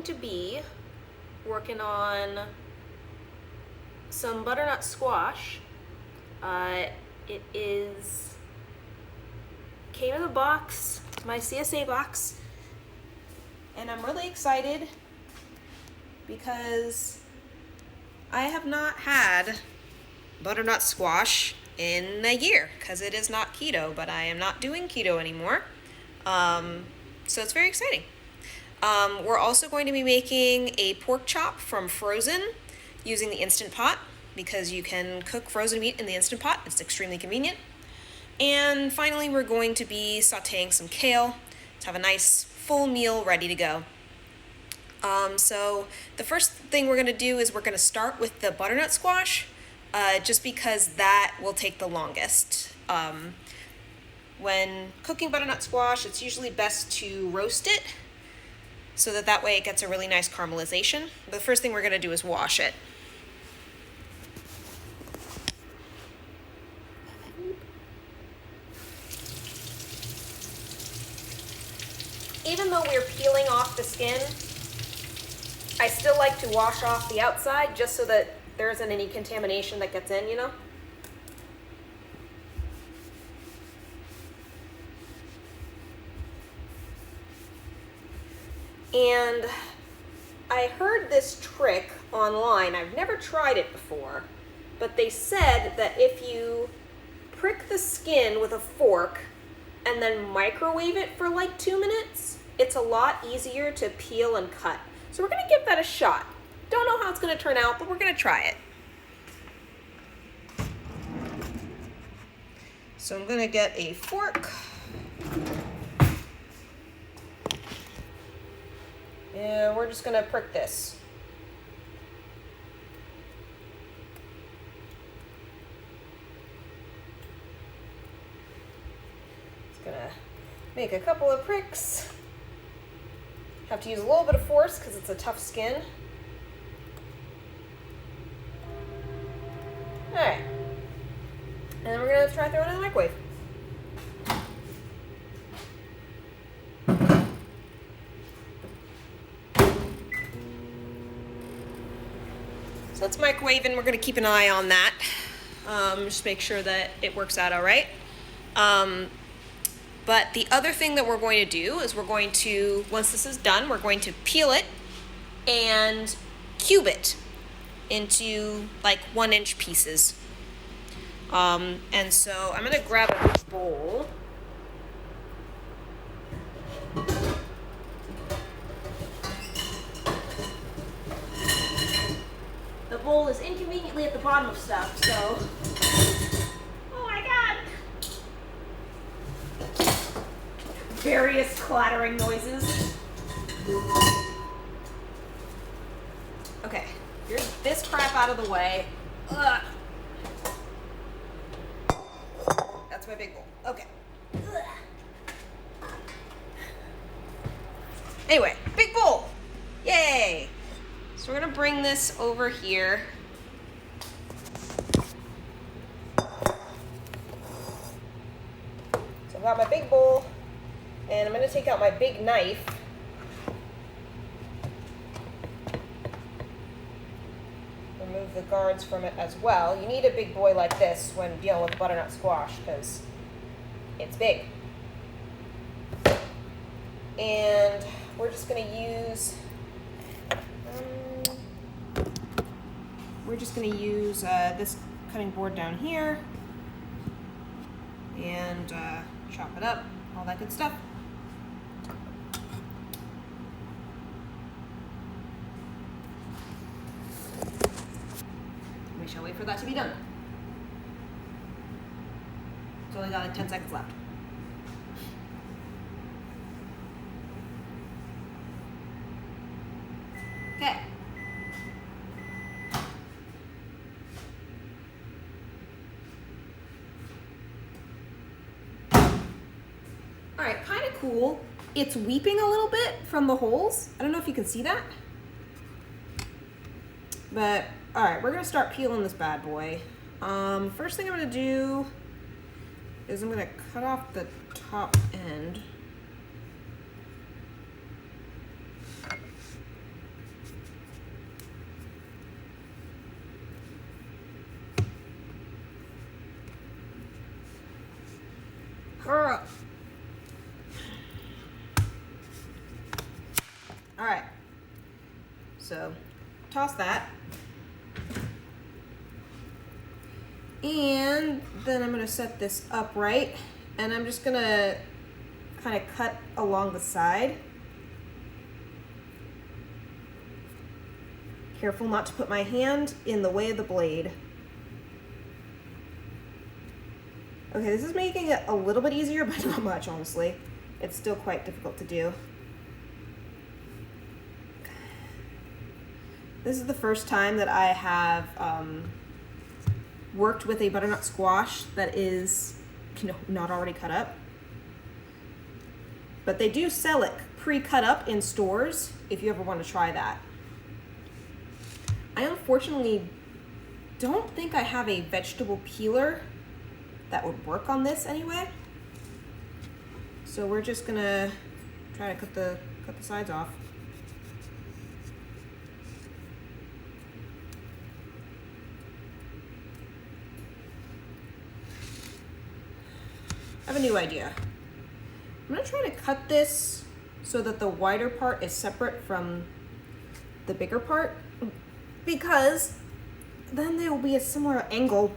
going to be working on some butternut squash. It came in a box, my CSA box, and I'm really excited because I have not had butternut squash in a year because it is not keto, but I am not doing keto anymore. So it's very exciting. We're also going to be making a pork chop from frozen using the Instant Pot because you can cook frozen meat in the Instant Pot. It's extremely convenient. And finally, we're going to be sauteing some kale to have a nice full meal ready to go. So the first thing we're going to do is we're going to start with the butternut squash, just because that will take the longest. When cooking butternut squash, it's usually best to roast it so that way it gets a really nice caramelization. But the first thing we're going to do is wash it. Even though we're peeling off the skin, I still like to wash off the outside just so that there isn't any contamination that gets in, you know? And I heard this trick online. I've never tried it before, but they said that if you prick the skin with a fork and then microwave it for like 2 minutes, it's a lot easier to peel and cut. So we're gonna give that a shot. Don't know how it's gonna turn out, but we're gonna try it. So I'm gonna get a fork. And we're just gonna prick this. It's gonna make a couple of pricks. Have to use a little bit of force because it's a tough skin. All right. And then we're gonna try throwing it in the microwave. So let's microwave, and we're gonna keep an eye on that. Just make sure that it works out all right. But the other thing that we're going to do is we're going to, once this is done, we're going to peel it and cube it into like 1-inch pieces. And so I'm gonna grab a bowl. The bowl is inconveniently at the bottom of stuff, so. Oh my God. Various clattering noises. Okay, here's this crap out of the way. Ugh. That's my big bowl. Okay. Ugh. Anyway, big bowl. Yay. So we're gonna bring this over here. So I've got my big bowl, and I'm gonna take out my big knife. Remove the guards from it as well. You need a big boy like this when dealing with butternut squash because it's big. And we're just gonna use this cutting board down here and chop it up, all that good stuff. We shall wait for that to be done. It's only got like 10 seconds left. Okay. All right, kind of cool. It's weeping a little bit from the holes. I don't know if you can see that. But, all right, we're gonna start peeling this bad boy. First thing I'm gonna do is I'm gonna cut off the top end. All right, so toss that. And then I'm gonna set this upright, and I'm just gonna kind of cut along the side. Careful not to put my hand in the way of the blade. Okay, this is making it a little bit easier, but not much, honestly. It's still quite difficult to do. This is the first time that I have worked with a butternut squash that is, not already cut up. But they do sell it pre-cut up in stores if you ever want to try that. I unfortunately don't think I have a vegetable peeler that would work on this anyway. So we're just gonna try to cut the sides off. I have a new idea. I'm gonna try to cut this so that the wider part is separate from the bigger part, because then there will be a similar angle.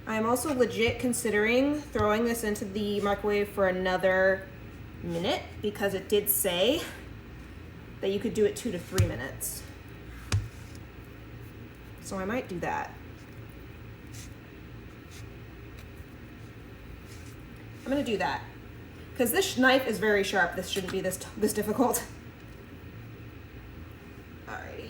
I'm also legit considering throwing this into the microwave for another minute, because it did say that you could do it 2 to 3 minutes. So I might do that. I'm gonna do that, because this knife is very sharp. This shouldn't be this difficult. Alrighty.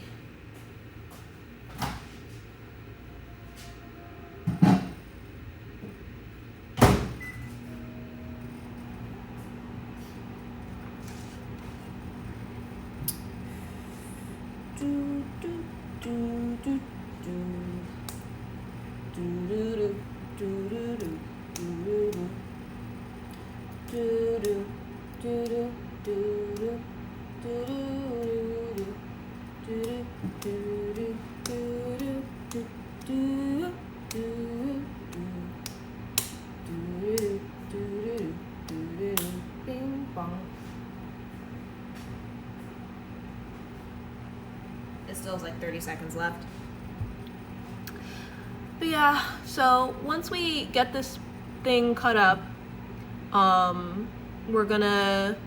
Do do do do do do do do do do do do. Do do do do do do do. Bing bong. It still has like 30 seconds left. But yeah, so once we get this thing cut up, we're gonna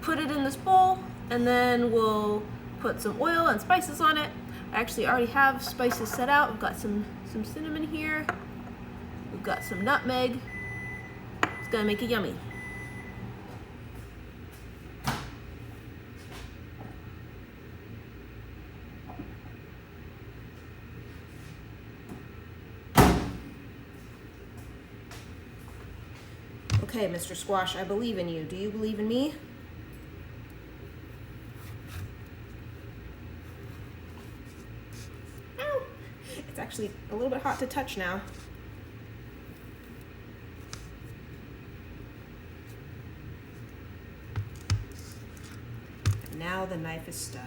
put it in this bowl, and then we'll put some oil and spices on it. I actually already have spices set out. We've got some cinnamon here. We've got some nutmeg. It's gonna make it yummy. Okay, Mr. Squash, I believe in you. Do you believe in me? Ow! It's actually a little bit hot to touch now. And now the knife is stuck.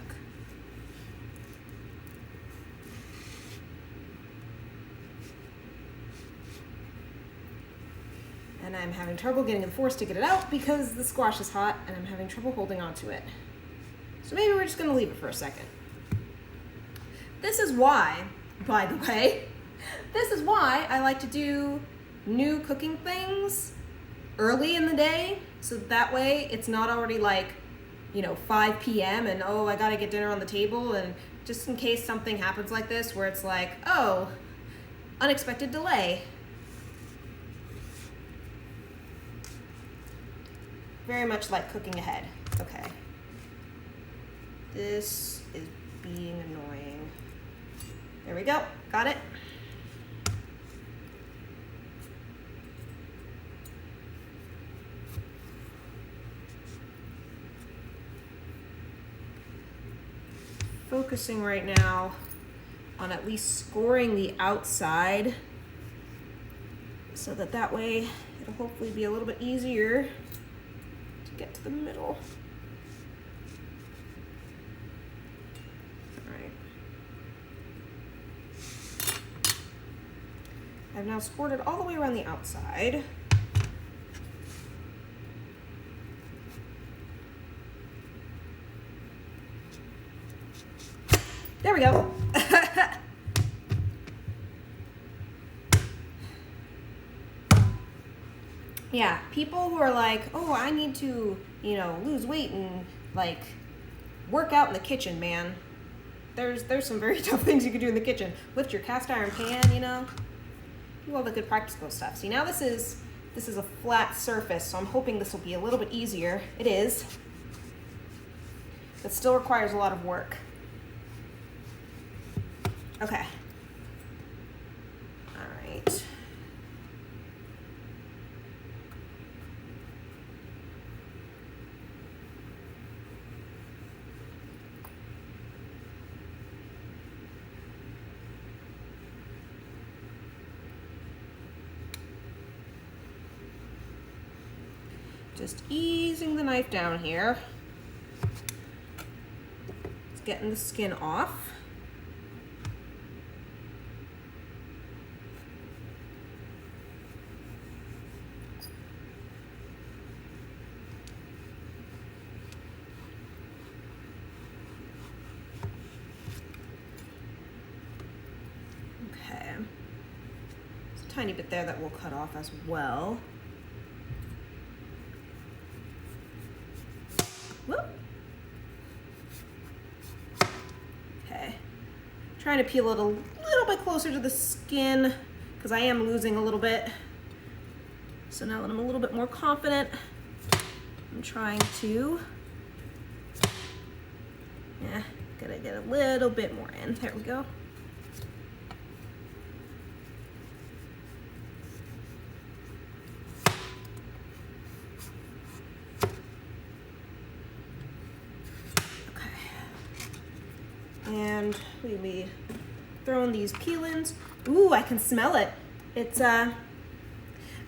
And I'm having trouble getting the force to get it out because the squash is hot and I'm having trouble holding onto it. So maybe we're just gonna leave it for a second. This is why, by the way, this is why I like to do new cooking things early in the day, so that way it's not already like, 5 p.m. and oh, I gotta get dinner on the table, and just in case something happens like this where it's like, oh, unexpected delay. Very much like cooking ahead. Okay. This is being annoying. There we go. Got it. Focusing right now on at least scoring the outside so that way it'll hopefully be a little bit easier get to the middle. All right. I've now squirted all the way around the outside. There we go. Yeah, people who are like, oh, I need to, lose weight and like work out in the kitchen, man. There's some very tough things you can do in the kitchen. Lift your cast iron pan, do all the good practical stuff. See, now this is a flat surface, so I'm hoping this will be a little bit easier. It is. But still requires a lot of work. Okay. All right. Just easing the knife down here. It's getting the skin off. Okay. There's a tiny bit there that we'll cut off as well. Whoop. Okay. Trying to peel it a little bit closer to the skin because I am losing a little bit. So now that I'm a little bit more confident, I'm trying to, gotta get a little bit more in. There we go. And we'll be throwing these peel-ins. Ooh, I can smell it. It's, I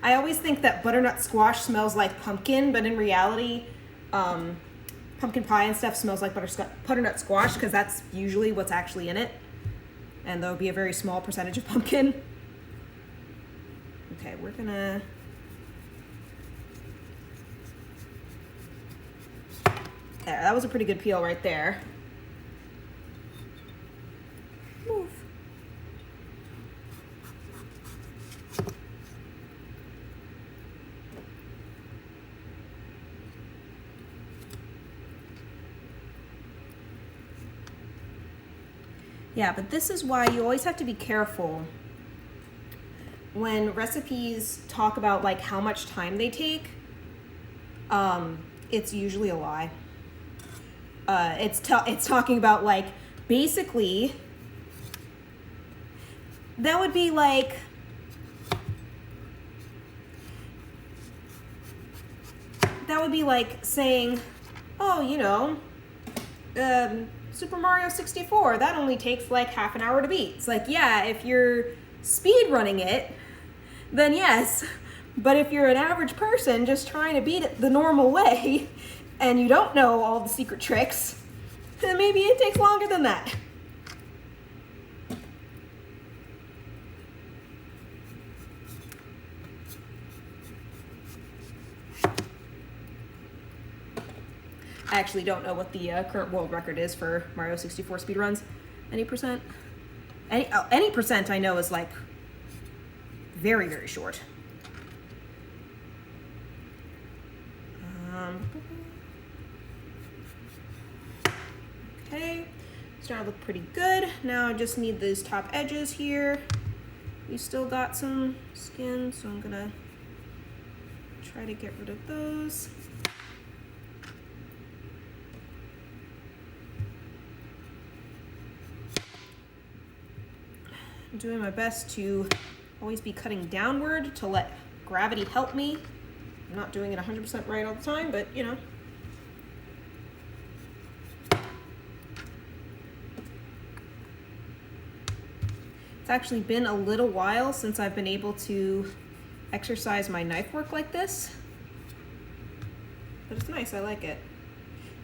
always think that butternut squash smells like pumpkin, but in reality, pumpkin pie and stuff smells like butternut squash because that's usually what's actually in it. And there'll be a very small percentage of pumpkin. Okay, we're gonna... There, that was a pretty good peel right there. Move. Yeah, but this is why you always have to be careful when recipes talk about like how much time they take. It's usually a lie. It's talking about like basically that would be like saying, oh, Super Mario 64, that only takes like half an hour to beat. It's like, yeah, if you're speed running it, then yes. But if you're an average person just trying to beat it the normal way and you don't know all the secret tricks, then maybe it takes longer than that. I actually don't know what the current world record is for Mario 64 speedruns. Any percent? Any percent I know is like very, very short. Okay, starting to look pretty good. Now I just need these top edges here. We still got some skin, so I'm gonna try to get rid of those. I'm doing my best to always be cutting downward to let gravity help me. I'm not doing it 100% right all the time, but you know. It's actually been a little while since I've been able to exercise my knife work like this. But it's nice, I like it.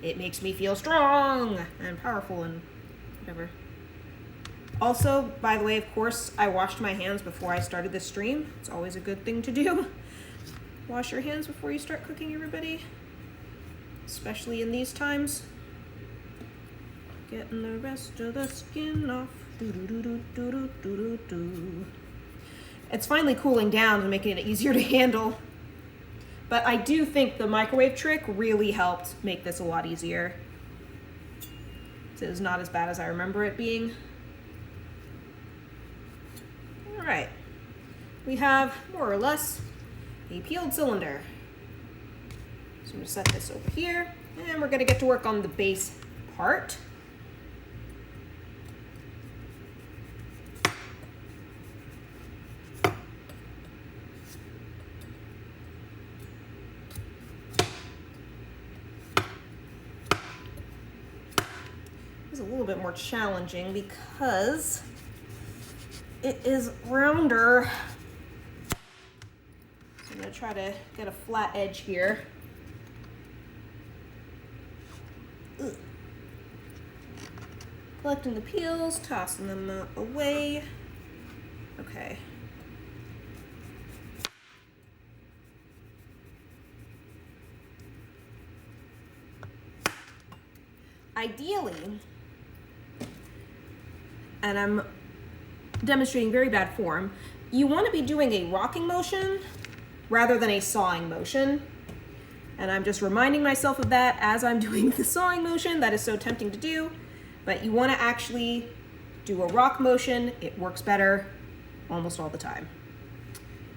It makes me feel strong and powerful and whatever. Also, by the way, of course, I washed my hands before I started this stream. It's always a good thing to do. Wash your hands before you start cooking, everybody. Especially in these times. Getting the rest of the skin off. It's finally cooling down and making it easier to handle. But I do think the microwave trick really helped make this a lot easier. It's not as bad as I remember it being. All right, we have more or less a peeled cylinder. So I'm gonna set this over here, and we're gonna get to work on the base part. It's a little bit more challenging because it is rounder. So I'm gonna try to get a flat edge here. Ugh. Collecting the peels, tossing them away. Okay. Ideally, and I'm demonstrating very bad form, you want to be doing a rocking motion rather than a sawing motion. And I'm just reminding myself of that as I'm doing the sawing motion. That is so tempting to do, but you want to actually do a rock motion. It works better almost all the time.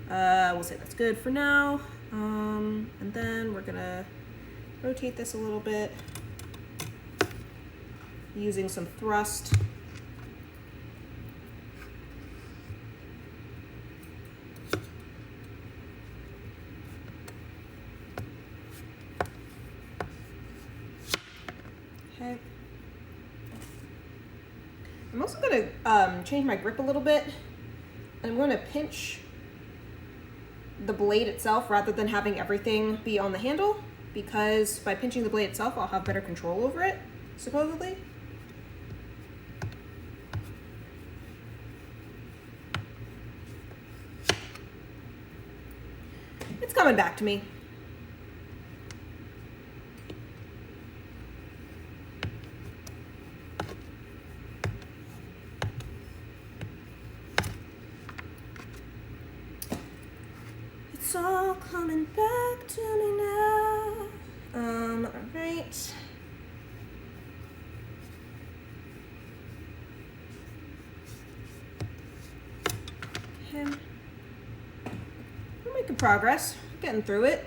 We'll say that's good for now. And then we're gonna rotate this a little bit using some thrust. Okay. I'm also going to change my grip a little bit. I'm going to pinch the blade itself rather than having everything be on the handle, because by pinching the blade itself, I'll have better control over it, supposedly. It's coming back to me. It's all coming back to me now. All right. Okay. We're making progress, getting through it.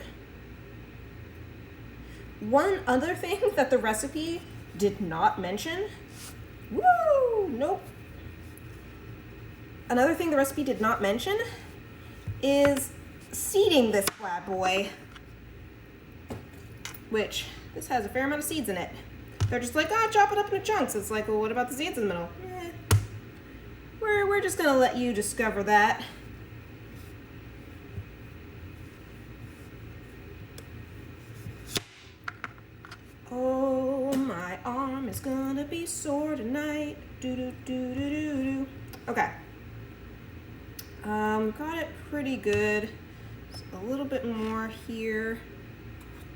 One other thing that the recipe did not mention, nope. Another thing the recipe did not mention is seeding this bad boy, which this has a fair amount of seeds in it. They're just like, chop it up into chunks. It's like, well, what about the seeds in the middle? We're just gonna let you discover that. Oh, my arm is gonna be sore tonight. Do. Okay. Got it pretty good. Just a little bit more here.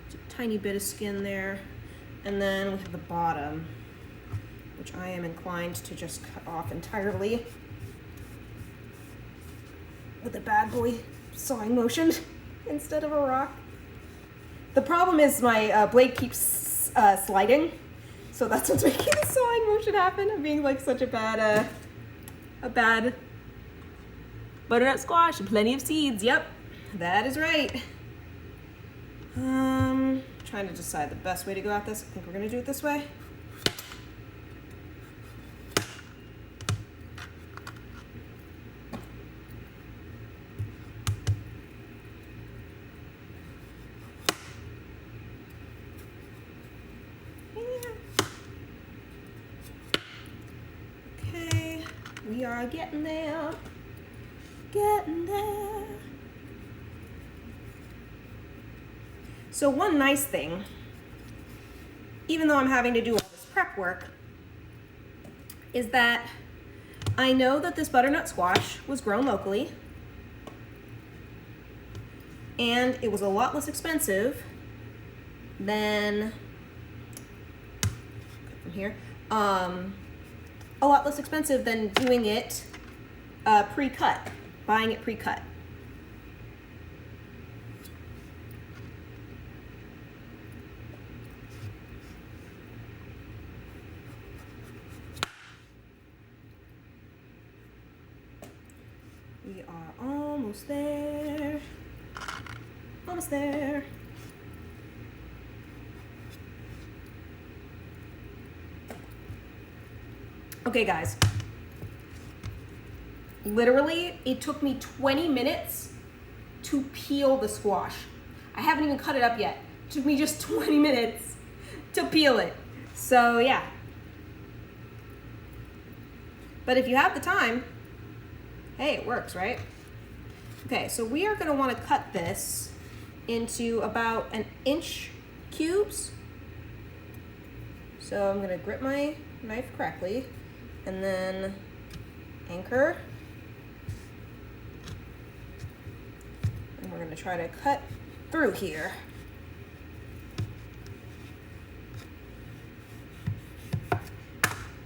Just a tiny bit of skin there. And then we have the bottom, which I am inclined to just cut off entirely with a bad boy sawing motion instead of a rock. The problem is my blade keeps sliding, so that's what's making the sawing motion happen. I'm being like such a bad butternut squash and plenty of seeds. Yep, that is right. Trying to decide the best way to go at this. I think we're gonna do it this way. Okay, we are getting there. Getting there. So one nice thing, even though I'm having to do all this prep work, is that I know that this butternut squash was grown locally, and it was a lot less expensive than, from here, a lot less expensive than doing it pre-cut, buying it pre-cut. We are almost there. Almost there. Okay, guys. Literally, it took me 20 minutes to peel the squash. I haven't even cut it up yet. It took me just 20 minutes to peel it. So, yeah. But if you have the time, hey, it works, right? Okay, so we are gonna wanna cut this into about 1-inch cubes. So I'm gonna grip my knife correctly and then anchor. And we're gonna try to cut through here.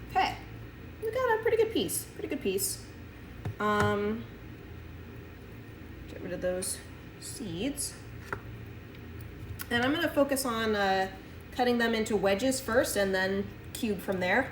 Okay, we got a pretty good piece, Get rid of those seeds. And I'm going to focus on cutting them into wedges first and then cube from there.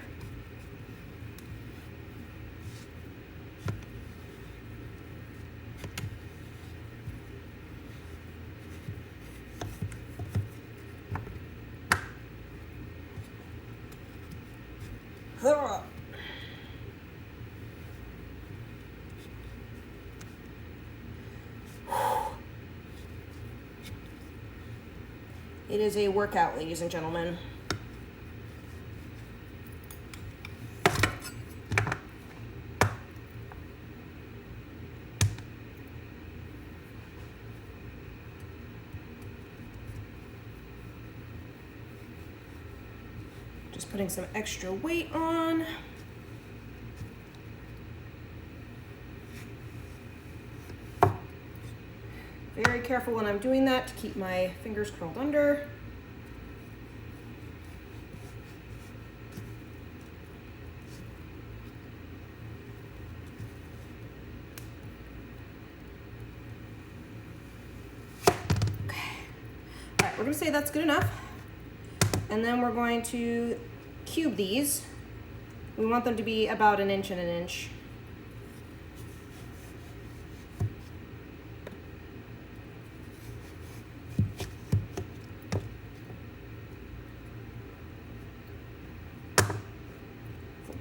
It is a workout, ladies and gentlemen. Just putting some extra weight on. Very careful when I'm doing that to keep my fingers curled under. Okay. All right, we're gonna say that's good enough. And then we're going to cube these. We want them to be about 1 inch and 1 inch.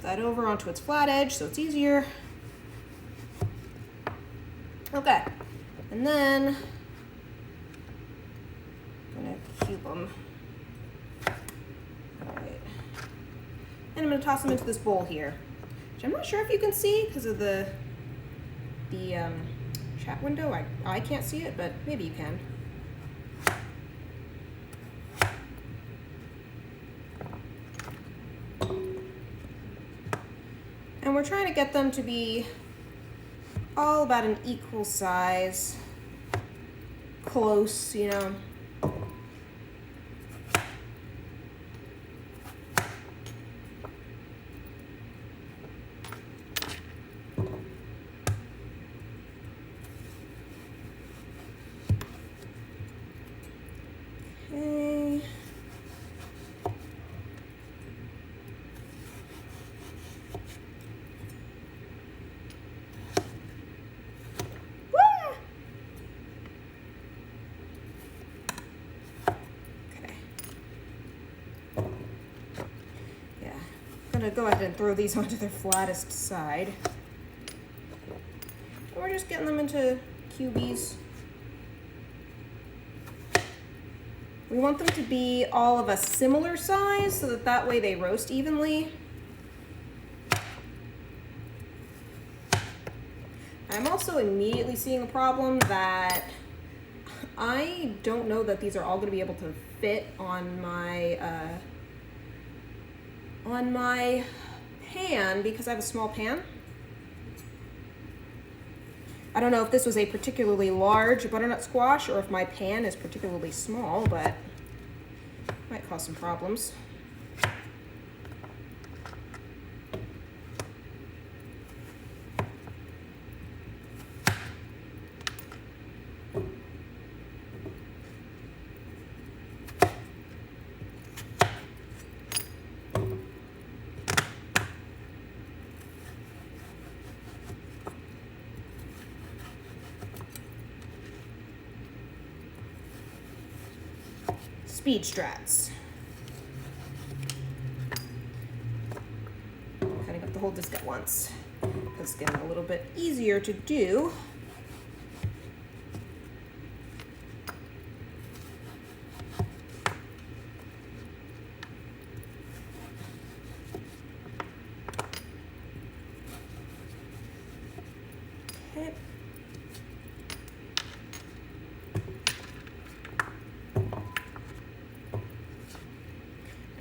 That over onto its flat edge so it's easier. Okay, and then I'm gonna cube them. All right, and I'm gonna toss them into this bowl here, which I'm not sure if you can see because of the chat window. I can't see it, but maybe you can. And we're trying to get them to be all about an equal size, close, you know. Okay. I'm gonna go ahead and throw these onto their flattest side. And we're just getting them into cubies. We want them to be all of a similar size so that way they roast evenly. I'm also immediately seeing a problem that I don't know that these are all gonna be able to fit on my pan because I have a small pan. I don't know if this was a particularly large butternut squash or if my pan is particularly small, but might cause some problems. Speed strats. Cutting up the whole disc at once. It's getting a little bit easier to do. Okay.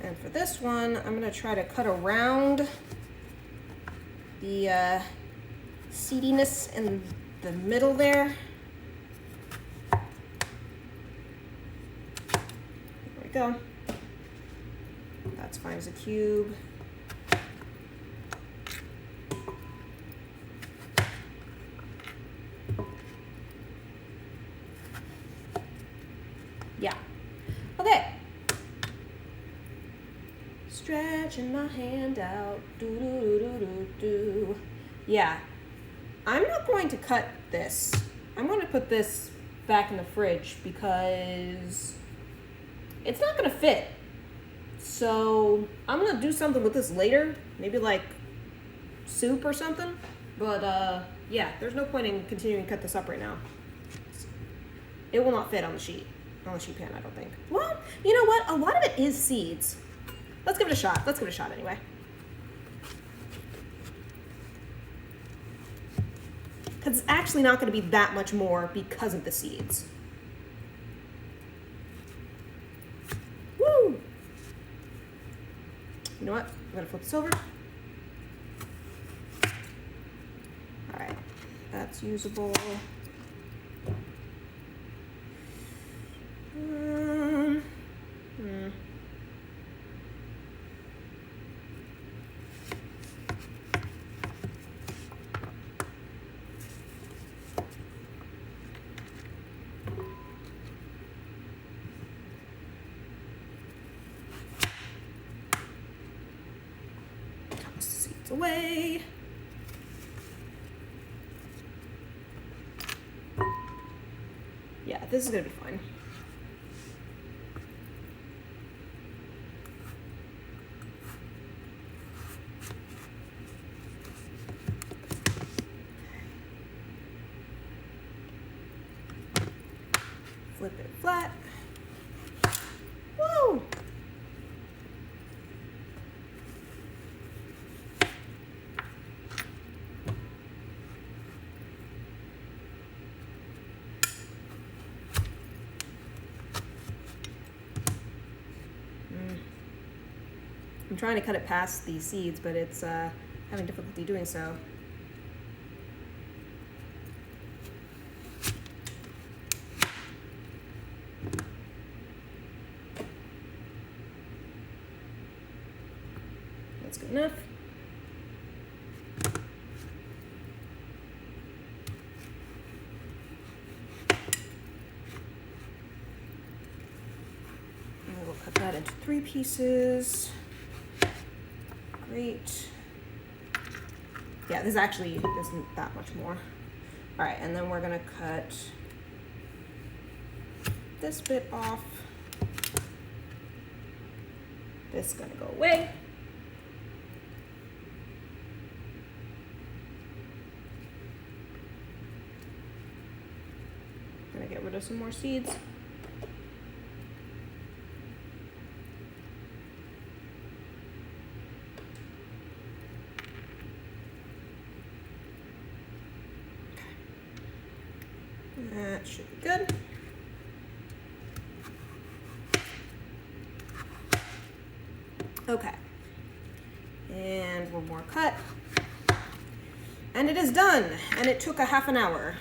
And for this one, I'm going to try to cut around the seediness in the middle there. There we go. That's fine as a cube. Yeah. Okay. Stretching my hand out. Do, do, do, do, do, do. Yeah. I'm not going to cut this. I'm going to put this back in the fridge because it's not going to fit. So I'm going to do something with this later. Maybe like soup or something. But yeah, there's no point in continuing to cut this up right now. It will not fit on the sheet. On the sheet pan, I don't think. Well, you know what? A lot of it is seeds. Let's give it a shot. Let's give it a shot anyway. Because it's actually not going to be that much more because of the seeds. Woo! You know what? I'm going to flip this over. All right. That's usable. Toss the seeds away. Yeah, this is gonna be fine. Flip it flat. Woo! I'm trying to cut it past the seeds, but it's having difficulty doing so. That's good enough. And we'll cut that into 3 pieces. Great. Yeah, this actually isn't that much more. All right, and then we're gonna cut this bit off. This is gonna go away. Gonna get rid of some more seeds. That should be good. Okay. And one more cut. And it is done, and it took a half an hour.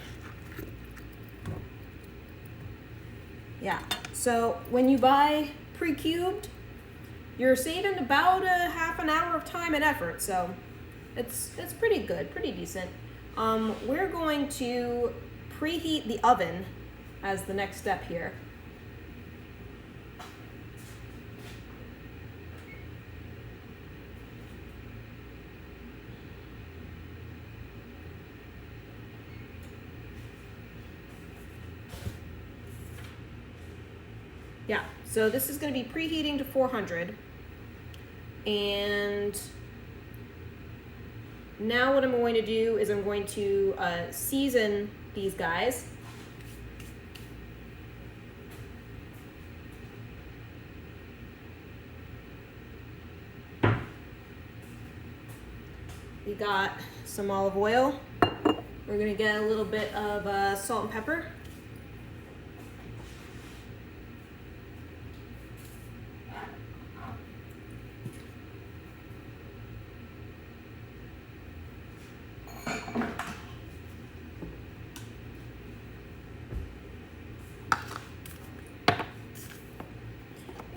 Yeah, so when you buy pre-cubed, you're saving about a half an hour of time and effort, so it's pretty good, pretty decent. We're going to preheat the oven as the next step here. Yeah, so this is going to be preheating to 400. And now what I'm going to do is I'm going to season these guys. We got some olive oil. We're going to get a little bit of salt and pepper.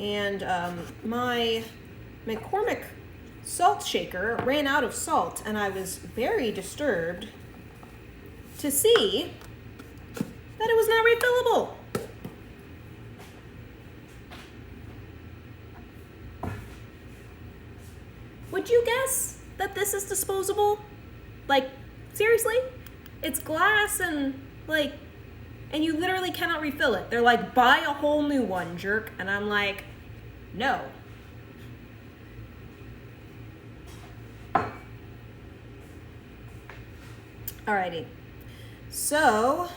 And my McCormick salt shaker ran out of salt, and I was very disturbed to see that it was not refillable. Would you guess that this is disposable? Like, seriously? It's glass and and you literally cannot refill it. They're like, buy a whole new one, jerk. And I'm like, no. Alrighty. So,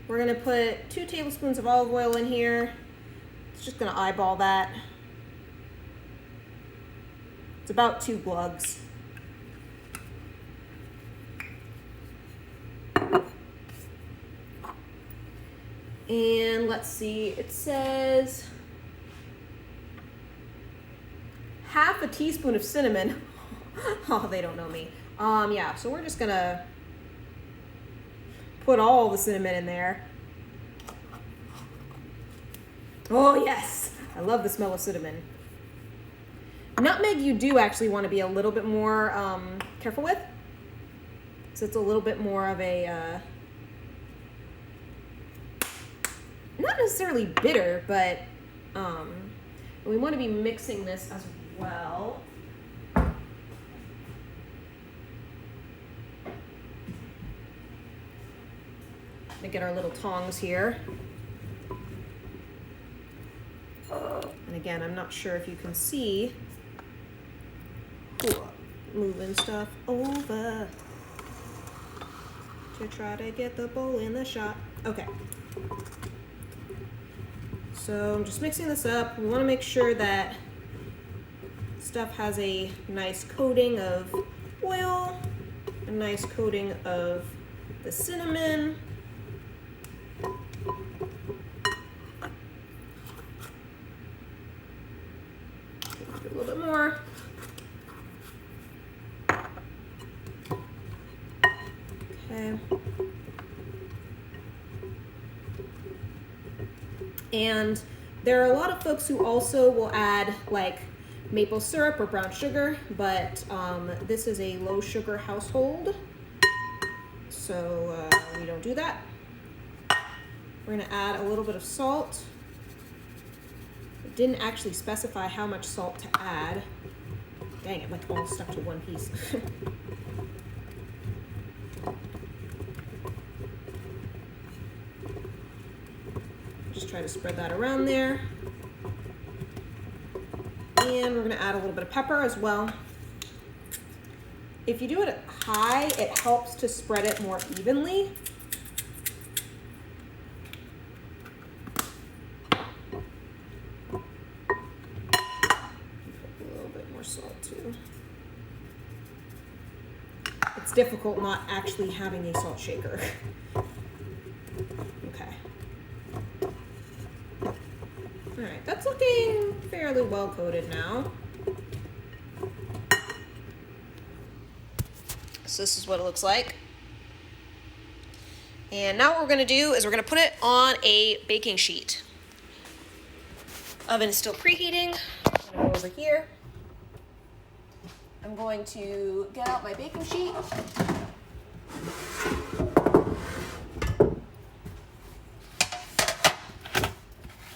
we're gonna put 2 tablespoons of olive oil in here. It's just gonna eyeball that. It's about 2 glugs. And let's see, it says half a teaspoon of cinnamon. Oh, they don't know me. Yeah, so we're just gonna put all the cinnamon in there. Oh yes, I love the smell of cinnamon. Nutmeg you do actually want to be a little bit more careful with, so it's a little bit more of a not necessarily bitter, but we want to be mixing this as well. Gonna get our little tongs here. And again, I'm not sure if you can see. Ooh, moving stuff over to try to get the bowl in the shot. Okay. So I'm just mixing this up. We want to make sure that stuff has a nice coating of oil, a nice coating of the cinnamon. A little bit more. Okay. And there are a lot of folks who also will add like maple syrup or brown sugar, but this is a low sugar household, so we don't do that. We're gonna add a little bit of salt. It didn't actually specify how much salt to add. Dang it, like all stuck to one piece. Just try to spread that around there. And we're gonna add a little bit of pepper as well. If you do it high, it helps to spread it more evenly. A little bit more salt too. It's difficult not actually having a salt shaker. Okay. All right, that's looking fairly well coated now. So this is what it looks like. And now what we're gonna do is we're gonna put it on a baking sheet. Oven is still preheating. I'm gonna go over here. I'm going to get out my baking sheet.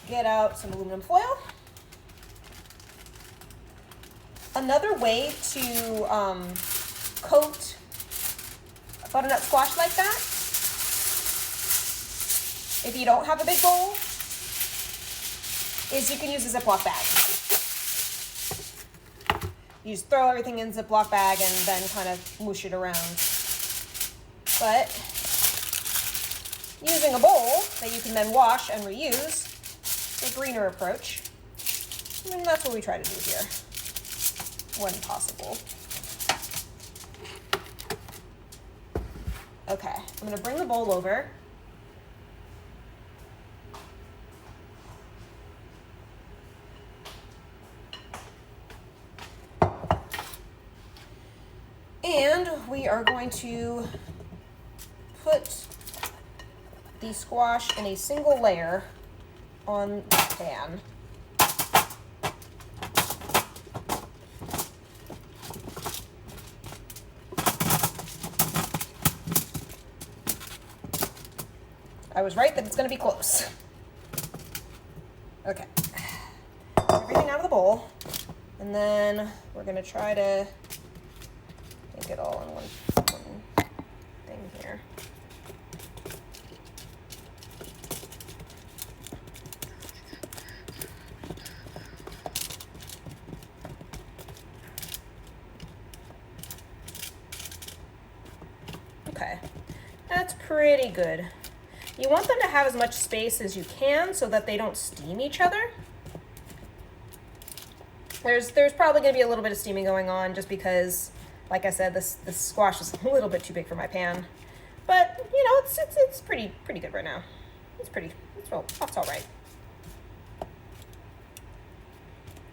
Get out some aluminum foil. Another way to coat a butternut squash like that, if you don't have a big bowl, is you can use a Ziploc bag. You just throw everything in a Ziploc bag and then kind of whoosh it around. But using a bowl that you can then wash and reuse is a greener approach. And that's what we try to do here, when possible. Okay, I'm gonna bring the bowl over. And we are going to put the squash in a single layer on the pan. I was right that it's going to be close. Okay. Everything out of the bowl. And then we're going to try to make it all in one thing here. Okay. That's pretty good. You want them to have as much space as you can so that they don't steam each other. There's probably going to be a little bit of steaming going on just because, like I said, this squash is a little bit too big for my pan. But, you know, it's pretty good right now. It's all right.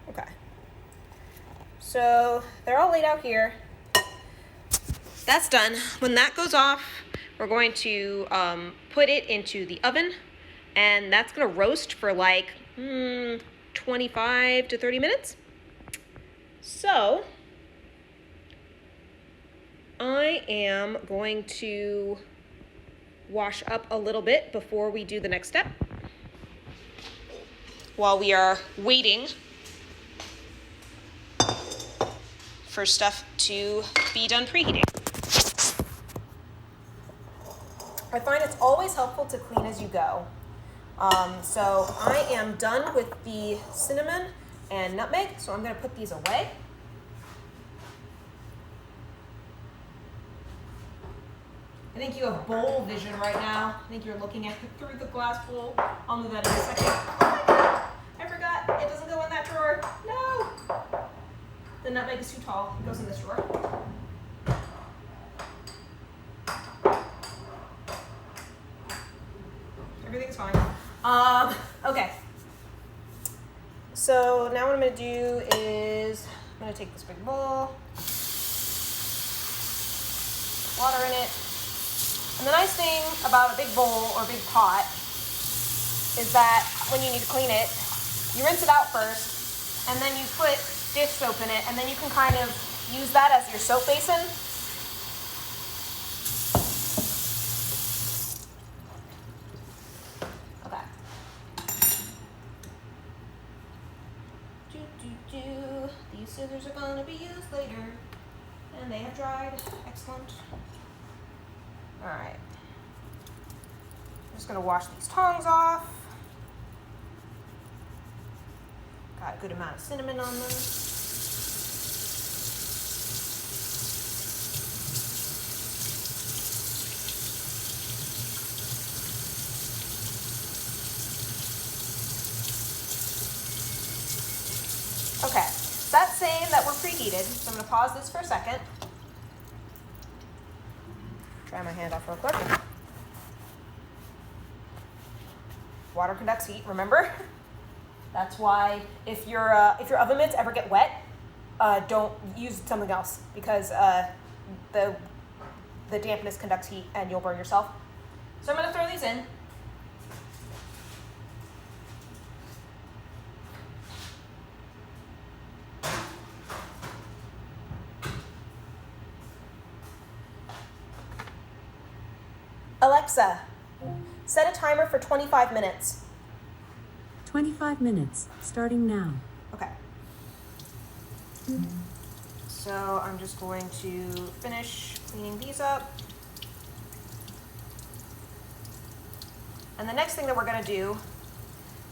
Okay. So they're all laid out here. That's done. When that goes off, we're going to put it into the oven, and that's going to roast for like 25 to 30 minutes. So I am going to wash up a little bit before we do the next step, while we are waiting for stuff to be done preheating. I find it's always helpful to clean as you go. So I am done with the cinnamon and nutmeg, so I'm going to put these away. I think you have bowl vision right now. I think you're looking at it through the glass bowl. I'll move that in a second. Oh my God, I forgot. It doesn't go in that drawer. No. The nutmeg is too tall. It goes in this drawer. Everything's fine. Okay. So now what I'm going to do is I'm going to take this big bowl, water in it. And the nice thing about a big bowl or a big pot is that when you need to clean it, you rinse it out first, and then you put dish soap in it, and then you can kind of use that as your soap basin. These scissors are going to be used later, and they have dried. Excellent. All right. I'm just going to wash these tongs off. Got a good amount of cinnamon on them. Okay, that's saying that we're preheated, so I'm going to pause this for a second. Dry my hand off real quick. Water conducts heat, remember? That's why if your oven mitts ever get wet, don't use something else, because the the dampness conducts heat and you'll burn yourself. So I'm going to throw these in. Alexa, set a timer for 25 minutes. 25 minutes, starting now. Okay. So I'm just going to finish cleaning these up. And the next thing that we're going to do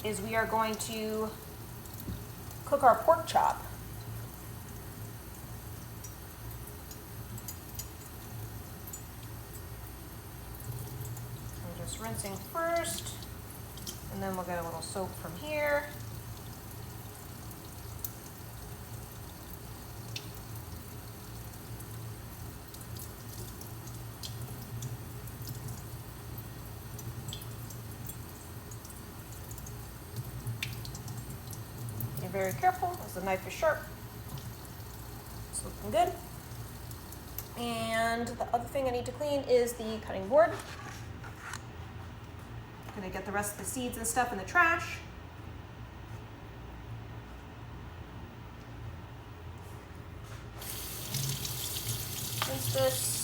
is we are going to cook our pork chop. I'm just rinsing first, and then we'll get a little soap from here. Very careful as the knife is sharp. It's looking good. And the other thing I need to clean is the cutting board. I'm gonna get the rest of the seeds and stuff in the trash. Rinse this.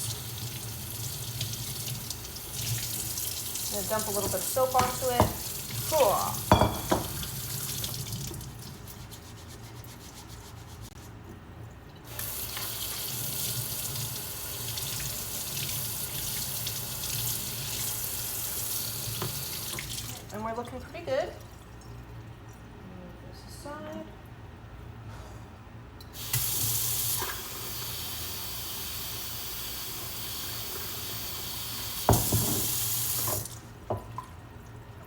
I'm gonna dump a little bit of soap onto it. Cool. And we're looking pretty good. Move this aside.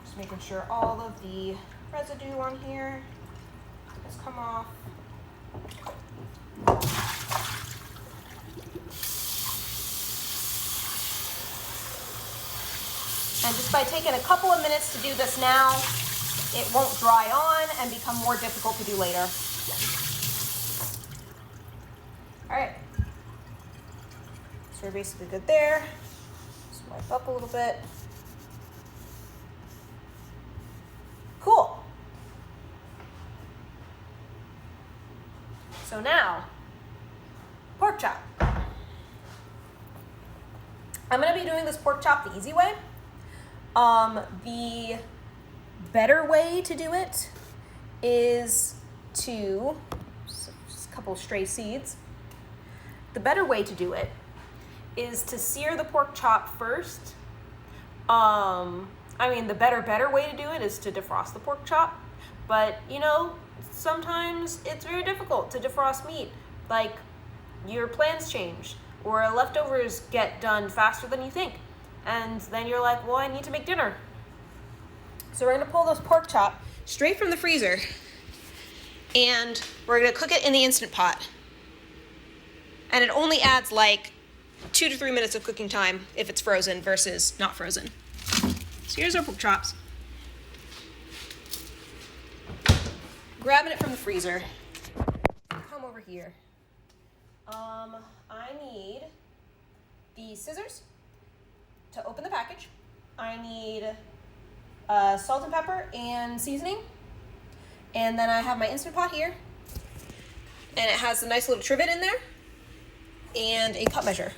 Just making sure all of the residue on here has come off. And just by taking a couple of minutes to do this now, it won't dry on and become more difficult to do later. All right, so we're basically good there. Swipe up a little bit. Cool. So now, pork chop. I'm gonna be doing this pork chop the easy way. The better way to do it is to, just a couple of stray seeds. The better way to do it is to sear the pork chop first. The better way to do it is to defrost the pork chop. But, sometimes it's very difficult to defrost meat. Like, your plans change, or leftovers get done faster than you think. And then you're like, well, I need to make dinner. So we're gonna pull this pork chop straight from the freezer, and we're gonna cook it in the Instant Pot. And it only adds like 2 to 3 minutes of cooking time if it's frozen versus not frozen. So here's our pork chops. Grabbing it from the freezer. Come over here. I need the scissors to open the package. I need salt and pepper and seasoning. And then I have my Instant Pot here. And it has a nice little trivet in there. And a cup measure.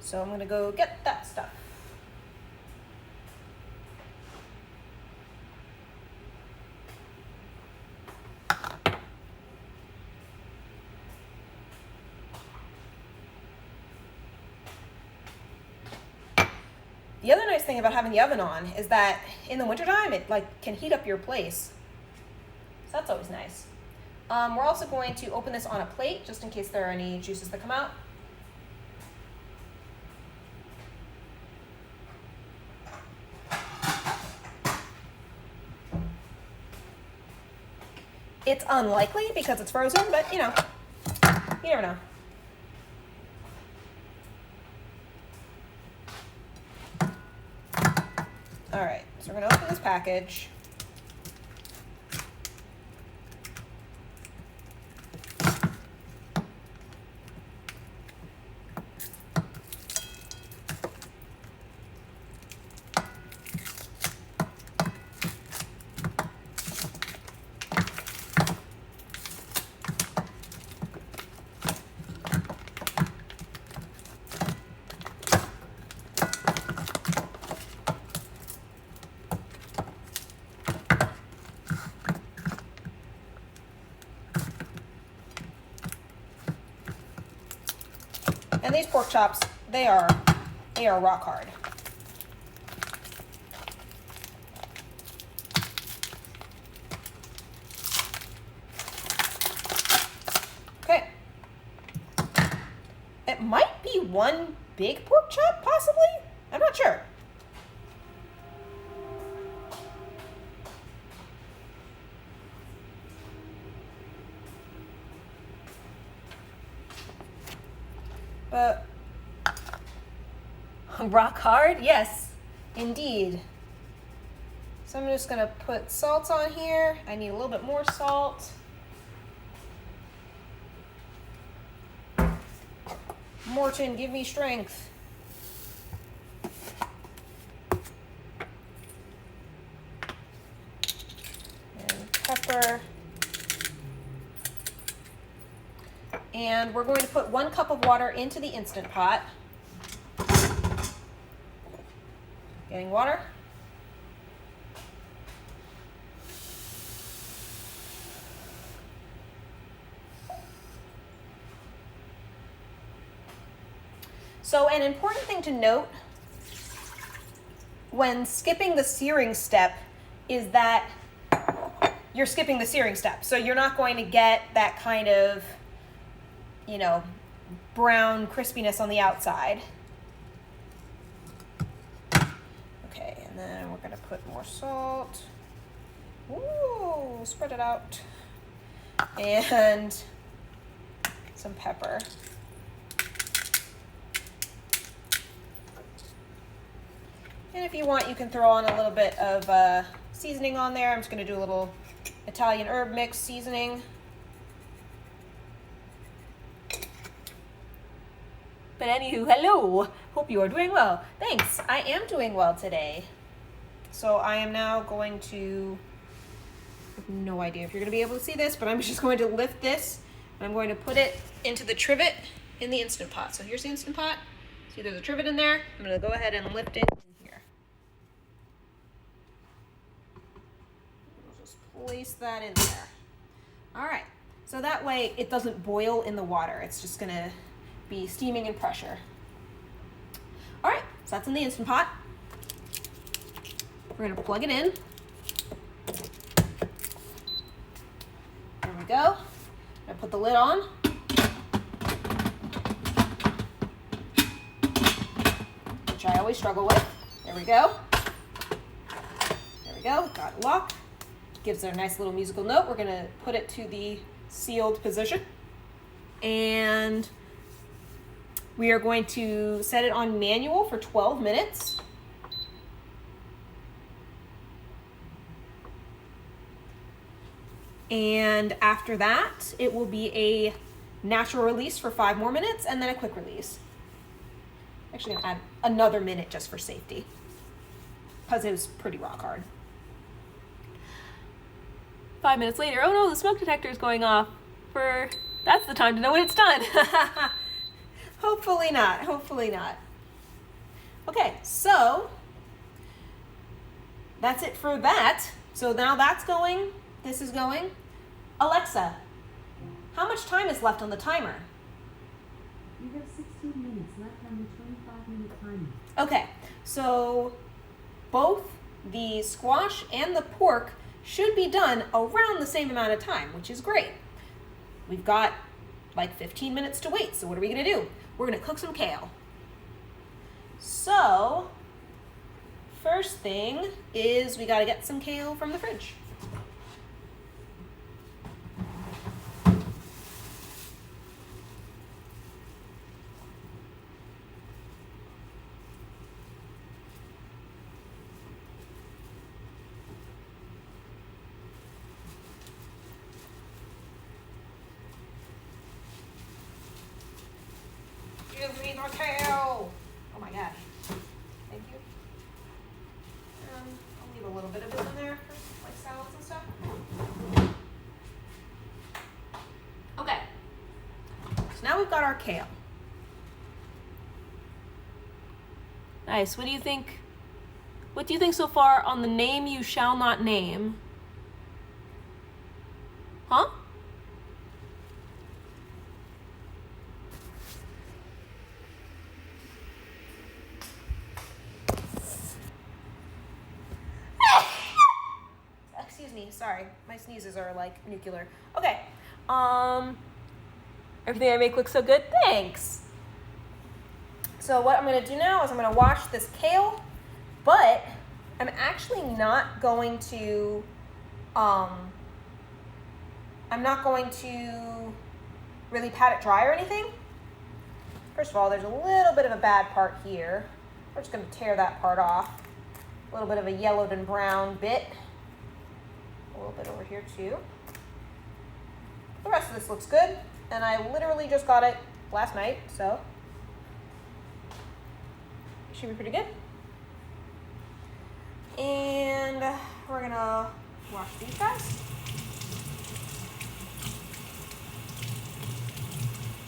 So I'm gonna go get that stuff. The other nice thing about having the oven on is that in the wintertime, it can heat up your place. So that's always nice. We're also going to open this on a plate just in case there are any juices that come out. It's unlikely because it's frozen, but you never know. All right, so we're gonna open this package. And these pork chops, they are rock hard. Okay. It might be one big pork chop, possibly. I'm not sure. But rock hard? Yes, indeed. So I'm just gonna put salt on here. I need a little bit more salt. Morton, give me strength. And pepper. And we're going to put 1 cup of water into the Instant Pot. Getting water. So an important thing to note when skipping the searing step is that you're skipping the searing step. So you're not going to get that kind of, you know, brown crispiness on the outside. Okay, and then we're gonna put more salt. Ooh, spread it out. And some pepper. And if you want, you can throw on a little bit of seasoning on there. I'm just gonna do a little Italian herb mix seasoning. But anywho, hello, hope you are doing well. Thanks, I am doing well today. So I am now going to, I have no idea if you're gonna be able to see this, but I'm just going to lift this and I'm going to put it into the trivet in the Instant Pot. So here's the Instant Pot. See there's a trivet in there. I'm gonna go ahead and lift it in here. I'll just place that in there. All right, so that way it doesn't boil in the water. It's just gonna be steaming in pressure. All right, so that's in the Instant Pot. We're gonna plug it in. There we go. I'm gonna put the lid on. Which I always struggle with. There we go. There we go, got it locked. Gives it a nice little musical note. We're gonna put it to the sealed position. And we are going to set it on manual for 12 minutes. And after that, it will be a natural release for 5 more minutes and then a quick release. Actually, I'm gonna add another minute just for safety because it was pretty rock hard. 5 minutes later, oh no, the smoke detector is going off. That's the time to know when it's done. Hopefully not, hopefully not. Okay, so that's it for that. So now that's going, this is going. Alexa, how much time is left on the timer? You have 16 minutes left on the 25-minute timer. Okay, so both the squash and the pork should be done around the same amount of time, which is great. We've got like 15 minutes to wait, so what are we gonna do? We're gonna cook some kale. So, first thing is we gotta get some kale from the fridge. Give me the kale. Oh my gosh. Thank you. I'll leave a little bit of it in there for like salads and stuff. Okay. So now we've got our kale. Nice. What do you think? What do you think so far on the name you shall not name? Huh? sneeze. Sorry, my sneezes are like nuclear. Okay. Everything I make looks so good. Thanks. So what I'm going to do now is I'm going to wash this kale, but I'm actually not going to, I'm not going to really pat it dry or anything. First of all, there's a little bit of a bad part here. We're just going to tear that part off. A little bit of a yellowed and brown bit. A little bit over here too. The rest of this looks good, and I literally just got it last night, so it should be pretty good. And we're gonna wash these guys.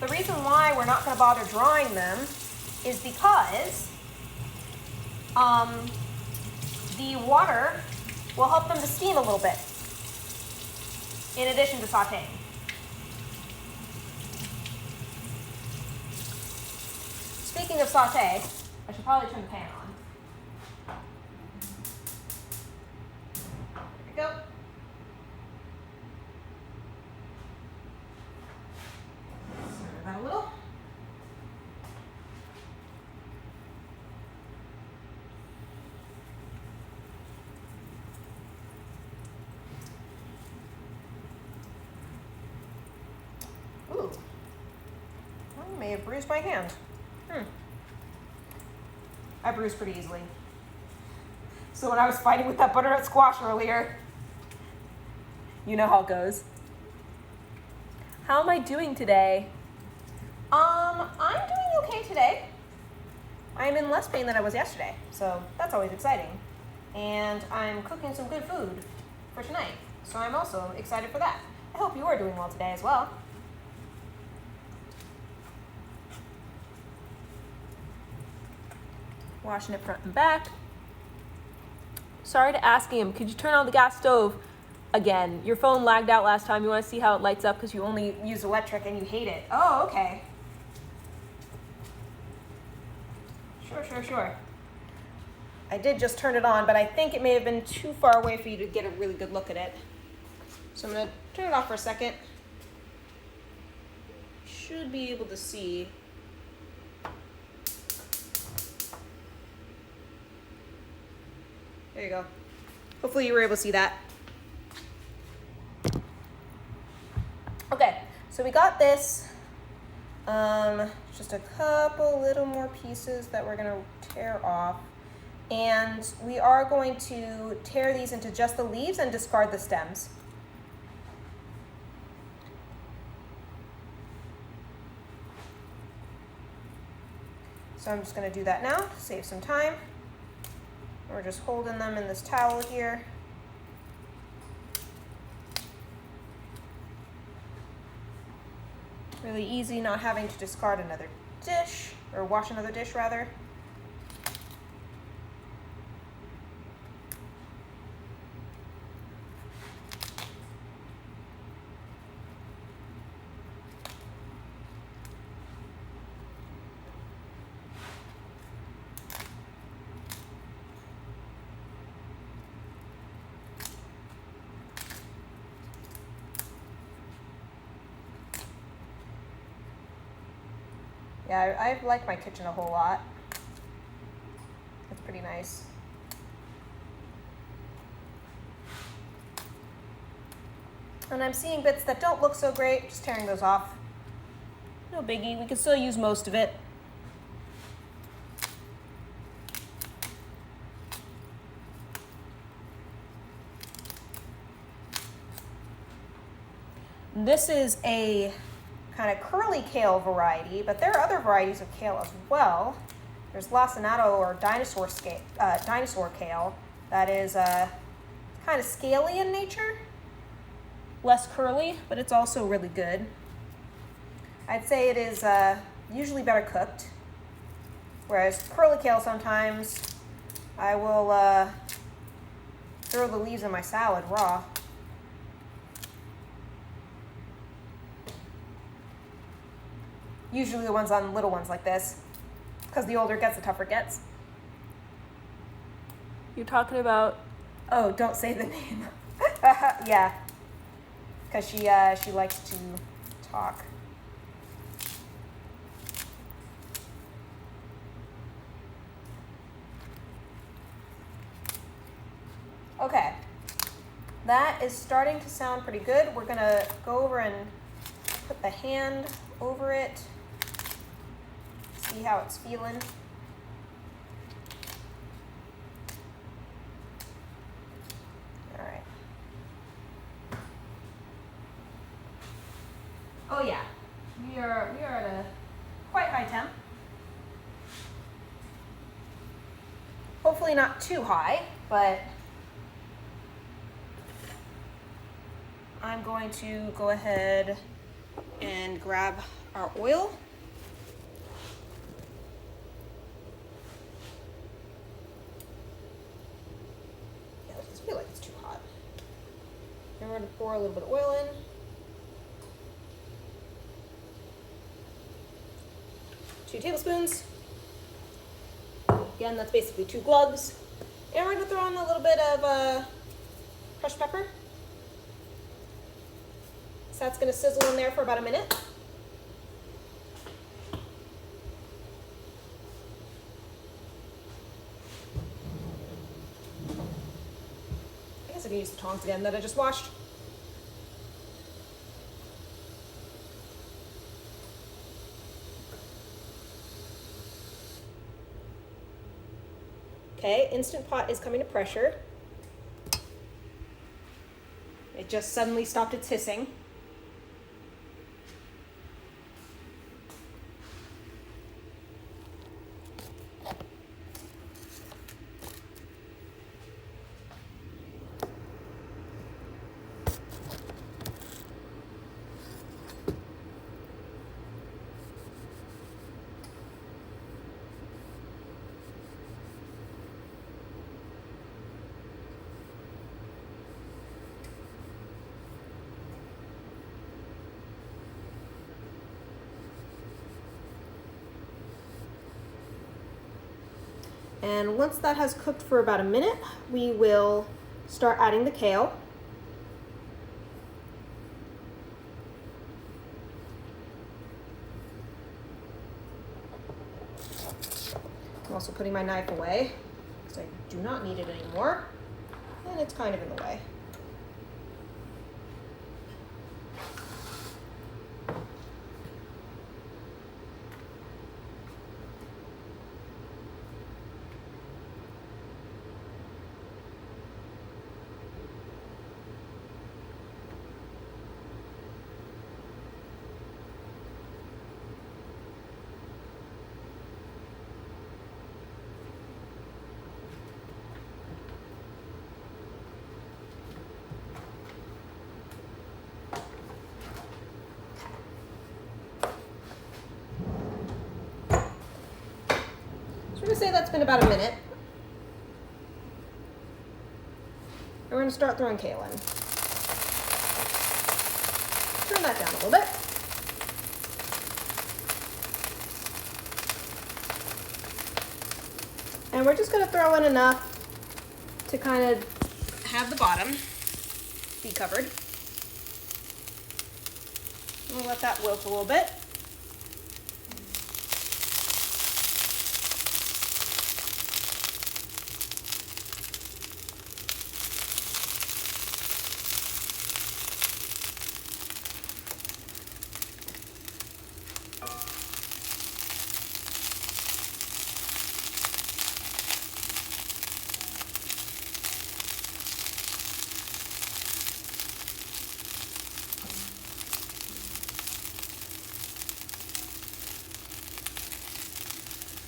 The reason why we're not gonna bother drying them is because the water will help them to steam a little bit, in addition to sauteing. Speaking of saute, I should probably turn the pan on. There we go. Stir that a little. Ooh, I may have bruised my hand. I bruise pretty easily. So when I was fighting with that butternut squash earlier, you know how it goes. How am I doing today? I'm doing okay today. I'm in less pain than I was yesterday, so that's always exciting. And I'm cooking some good food for tonight, so I'm also excited for that. I hope you are doing well today as well. Washing it front and back. Sorry to ask him, could you turn on the gas stove again? Your phone lagged out last time. You want to see how it lights up because you only Use electric and you hate it. Oh, okay. Sure. I did just turn it on, but I think it may have been too far away for you to get a really good look at it. So I'm going to turn it off for a second. Should be able to see. There you go. Hopefully you were able to see that. Okay, so we got this. Just a couple little more pieces that we're gonna tear off. And we are going to tear these into just the leaves and discard the stems. So I'm just gonna do that now to save some time. We're just holding them in this towel here. Really easy, not having to discard another dish, or wash another dish rather. Yeah, I like my kitchen a whole lot. It's pretty nice. And I'm seeing bits that don't look so great, just tearing those off. No biggie, we can still use most of it. This is a kind of curly kale variety, but there are other varieties of kale as well. There's lacinato or dinosaur kale that is kind of scaly in nature, less curly, but it's also really good. I'd say it is usually better cooked, whereas curly kale sometimes I will throw the leaves in my salad raw. Usually the ones on little ones like this, because the older it gets, the tougher it gets. You're talking about... Oh, don't say the name. Yeah, because she likes to talk. Okay, that is starting to sound pretty good. We're gonna go over and put the hand over it, see how it's feeling. All right. Oh yeah, we are at a quite high temp. Hopefully not too high, but I'm going to go ahead and grab our oil. Yeah, I just feel like it's too hot. And we're going to pour a little bit of oil in. 2 tablespoons. Again, that's basically 2 gloves. And we're going to throw in a little bit of crushed pepper. So that's going to sizzle in there for about a minute. I guess I can use the tongs again that I just washed. Okay, Instant Pot is coming to pressure. It just suddenly stopped its hissing. And once that has cooked for about a minute, we will start adding the kale. I'm also putting my knife away because I do not need it anymore, and it's kind of in the way. So we're going to say that's been about a minute. And we're going to start throwing kale in. Turn that down a little bit. And we're just going to throw in enough to kind of have the bottom be covered. We'll let that wilt a little bit.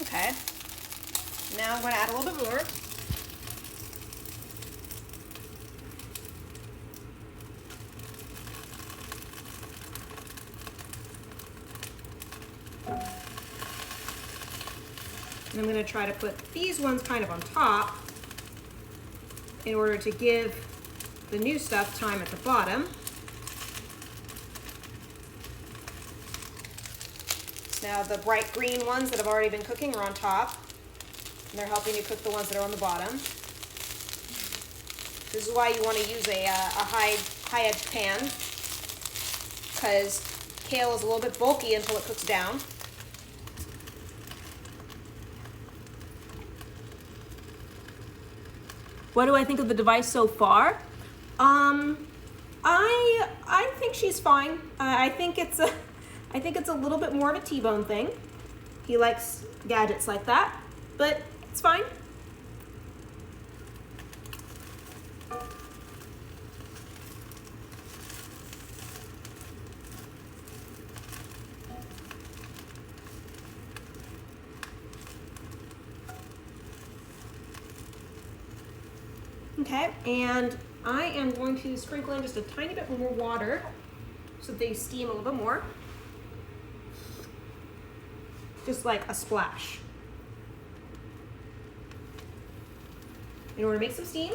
Okay, now I'm going to add a little bit more. And I'm going to try to put these ones kind of on top in order to give the new stuff time at the bottom. Now the bright green ones that have already been cooking are on top, and they're helping to cook the ones that are on the bottom. This is why you want to use a high edge pan, because kale is a little bit bulky until it cooks down. What do I think of the device so far? I think she's fine. I think it's a little bit more of a T-bone thing. He likes gadgets like that, but it's fine. Okay, and I am going to sprinkle in just a tiny bit more water so that they steam a little bit more. Just like a splash. In order to make some steam.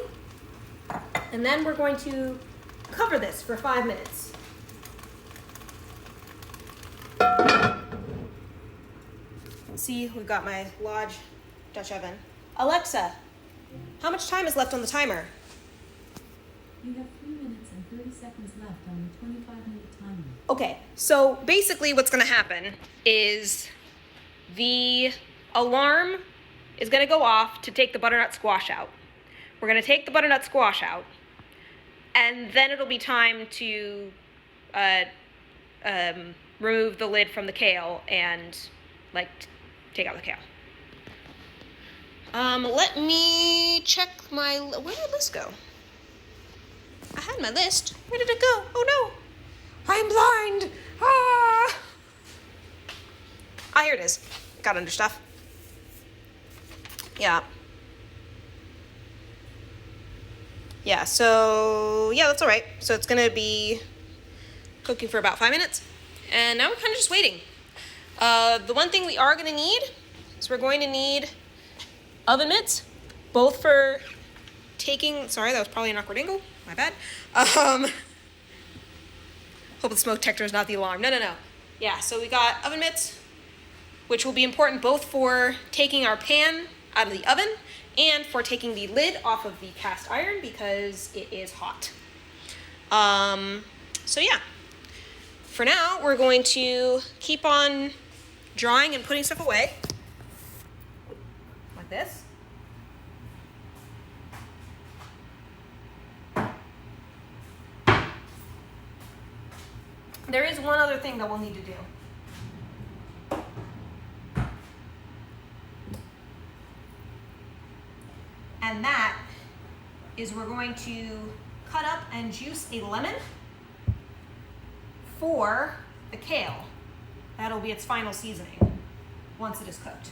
And then we're going to cover this for 5 minutes. And see, we've got my large Dutch oven. Alexa, how much time is left on the timer? You have 3 minutes and 30 seconds left on the 25-minute timer. Okay, so basically what's gonna happen is the alarm is gonna go off to take the butternut squash out. We're gonna take the butternut squash out, and then it'll be time to remove the lid from the kale and take out the kale. Let me check my, where did this go? I had my list. Where did it go? Oh no, I'm blind. Ah, here it is. Got under stuff. Yeah. Yeah, so, yeah, that's all right. So it's gonna be cooking for about 5 minutes. And now we're kind of just waiting. The one thing we are gonna need is we're going to need oven mitts, both for taking, sorry, that was probably an awkward angle, my bad. Hope the smoke detector is not the alarm. No. Yeah, so we got oven mitts, which will be important both for taking our pan out of the oven and for taking the lid off of the cast iron because it is hot. So yeah, for now, we're going to keep on drawing and putting stuff away, like this. There is one other thing that we'll need to do. And that is we're going to cut up and juice a lemon for the kale. That'll be its final seasoning once it is cooked.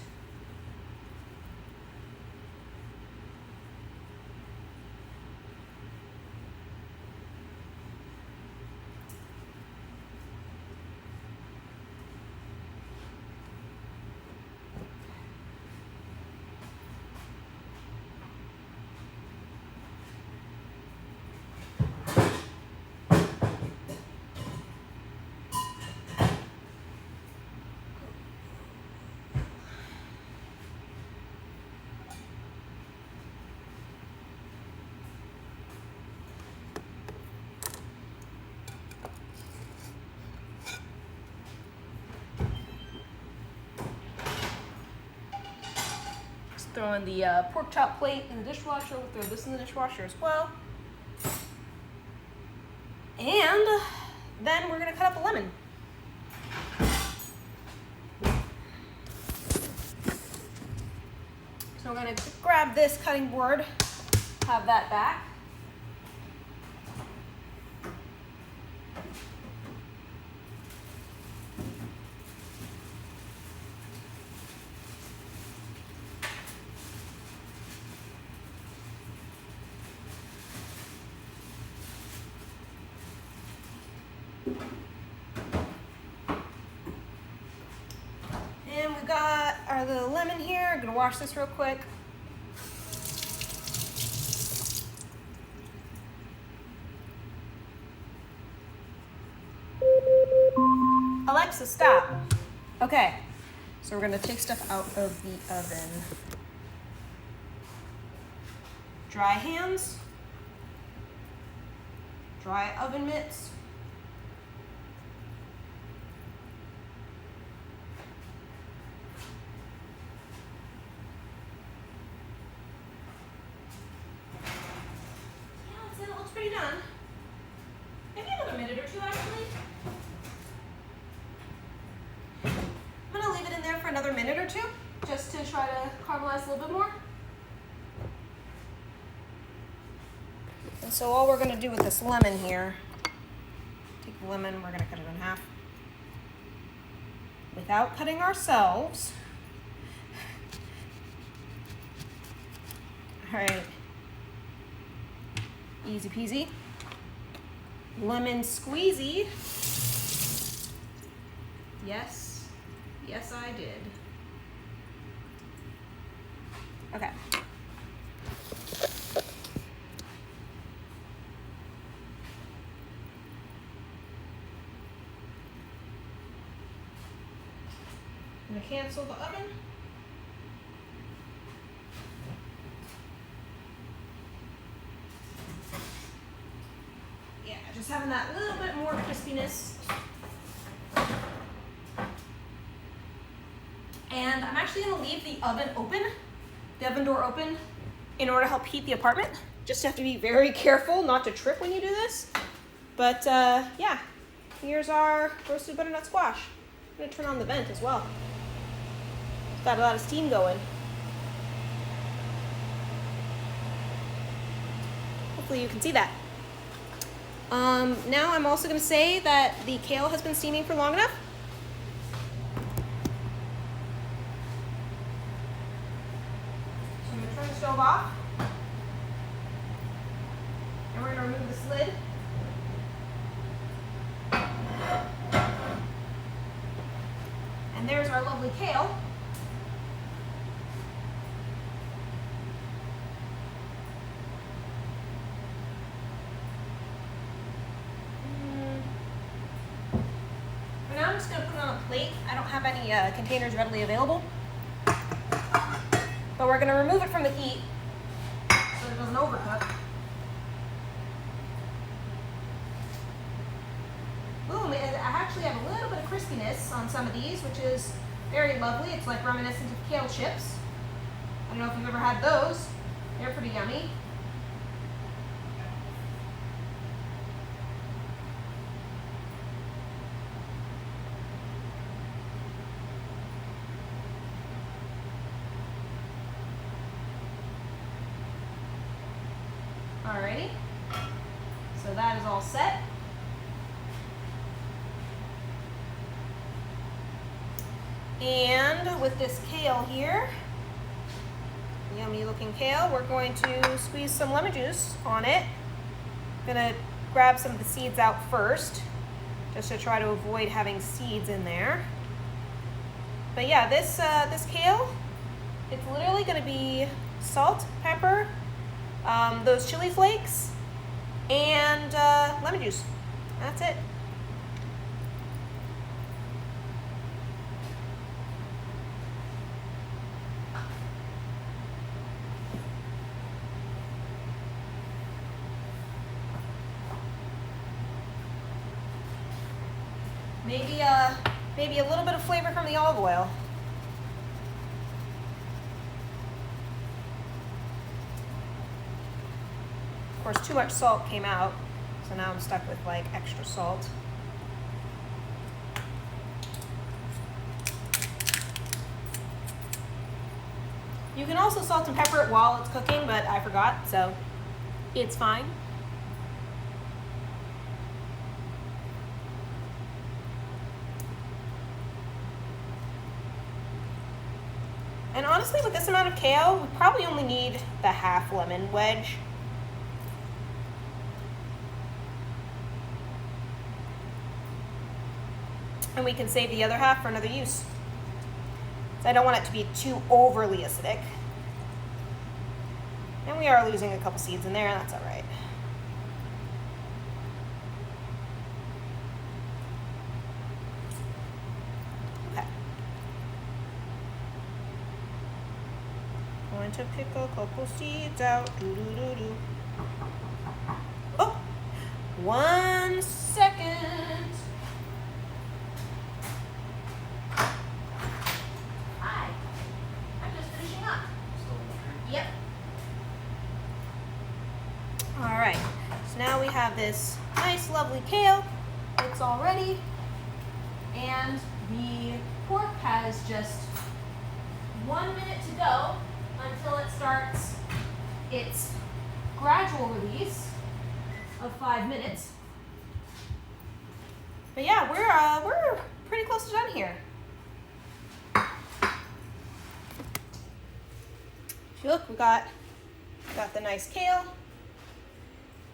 Throw in the pork chop plate in the dishwasher. We'll throw this in the dishwasher as well. And then we're gonna cut up a lemon. So we're gonna grab this cutting board, have that back. And we've got our little lemon here. I'm gonna wash this real quick. Alexa, stop. Okay, so we're gonna take stuff out of the oven. Dry hands. dry oven mitts. Yeah, I'd say that looks pretty done. Maybe another minute or two, actually. I'm gonna leave it in there for another minute or two, just to try to caramelize a little bit more. And so all we're gonna do with this lemon here, take the lemon, we're gonna cut it in half. Without cutting ourselves. All right, easy peasy. Lemon squeezy. Yes, yes I did. Okay. I'm gonna cancel the oven. Yeah, just having that little bit more crispiness. And I'm actually gonna leave the oven open, the oven door open, in order to help heat the apartment. Just have to be very careful not to trip when you do this. But yeah, here's our roasted butternut squash. I'm gonna turn on the vent as well. It's got a lot of steam going. Hopefully you can see that. Now I'm also gonna say that the kale has been steaming for long enough. So I'm gonna turn the stove off. And we're gonna remove this lid. And there's our lovely kale. For now I'm just gonna put it on a plate. I don't have any containers readily available. But we're gonna remove it from the heat so it doesn't overcook. Boom, I actually have a little bit of crispiness on some of these, which is very lovely. It's like reminiscent of kale chips. I don't know if you've ever had those. They're pretty yummy. Alrighty, so that is all set. And with this kale here, yummy looking kale, we're going to squeeze some lemon juice on it. I'm gonna grab some of the seeds out first, just to try to avoid having seeds in there. But yeah, this kale, it's literally gonna be salt, pepper, those chili flakes, and lemon juice. That's it. Maybe a little bit of flavor from the olive oil. Of course, too much salt came out, so now I'm stuck with like extra salt. You can also salt and pepper it while it's cooking, but I forgot, so it's fine. And honestly, with this amount of kale, we probably only need the half lemon wedge. And we can save the other half for another use. So I don't want it to be too overly acidic. And we are losing a couple seeds in there, and that's all right. Okay. Going to pick a couple seeds out. Oh, 1 second. Hi. I'm just finishing up. Yep. All right. So now we have this nice, lovely kale. It's all ready. And the pork has just 1 minute to go until it starts its gradual release of 5 minutes. But yeah, we're pretty close to done here. Look, we got the nice kale,